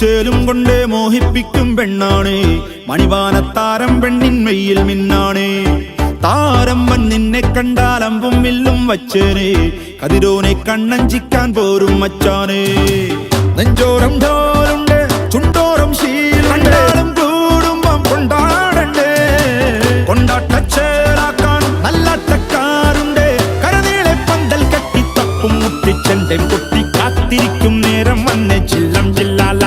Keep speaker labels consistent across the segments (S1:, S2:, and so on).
S1: മുത്തുച്ചേലും കൊണ്ടേ മോഹിപ്പിക്കും പെണ്ണാണ്. മണിവാനത്താരം പെണ്ണിൻ മെയ്യിൽ മിന്നാണ്. താരമ്മൻ നിന്നെ കണ്ടാലമ്പും വില്ലും വച്ചേനെ. കതിരോനെ കണ്ണഞ്ചിക്കാൻ പോരും മച്ചാനെ. നെഞ്ചോരം ഢോലുണ്ട്, ചുണ്ടോരം ശീലം കൂടുമ്പം കൊണ്ടാടണ്ടേ. കൊണ്ടാട്ടച്ചേലാക്കാൻ നല്ലാട്ടക്കാരുണ്ട്. കരനീളെ പന്തൽ കെട്ടി തപ്പും മുട്ടിച്ചെന്റെ പൊട്ടി കാത്തിരിക്കും നേരം വന്നെ ചില്ലം ചില്ലാല.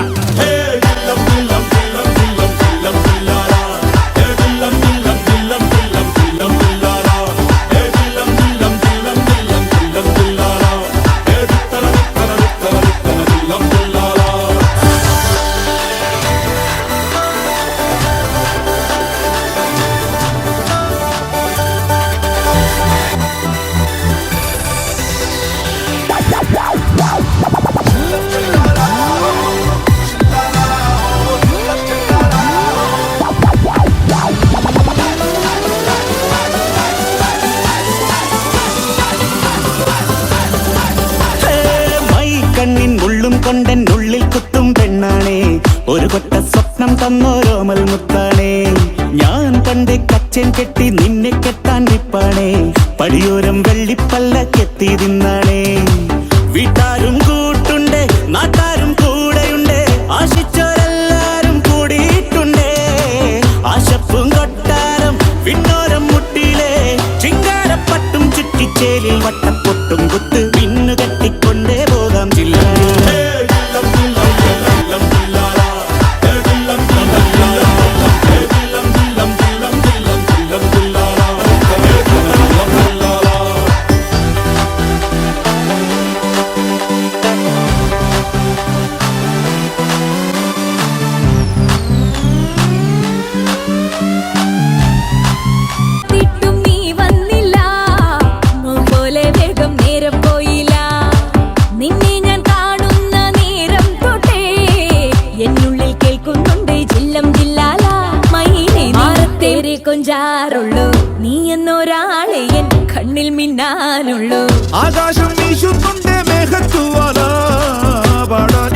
S2: കൊണ്ടെന്നുള്ളിൽ കുത്തും പെണ്ണാണേ. ഒരു കൊട്ട സ്വപ്നം തന്നോരോമൽ മുത്താണേ. ഞാൻ പണ്ട് കച്ചൻ കെട്ടി നിന്നെ കെട്ടാൻ നിപ്പാണേ. പടിയോരം വെള്ളിപ്പല്ലക്കെത്തി തിന്നാണേ. വീട്ടാരും കൂട്ടുണ്ട്, നാട്ടാരും കൂടെയുണ്ട്. ആശിച്ചോരെല്ലാരും കൂടിയിട്ടുണ്ടേ. ആശപ്പും കൊട്ടാരം പിന്നോരം മുട്ടിയിലെ ചിങ്കാരപ്പട്ടും ചുറ്റിച്ചേലിൽ വട്ടപ്പൊട്ടും കുത്ത് പിന്നു കെട്ടിക്കൊണ്ടേ പോകാം ജില്ല.
S3: കൊഞ്ചാറുള്ളൂ നീ എന്നൊരാളെ എൻ കണ്ണിൽ മിന്നാനുള്ളൂ.
S1: ആകാശം വീശുന്നുണ്ട് മേഘത്തുവാല പാടാൻ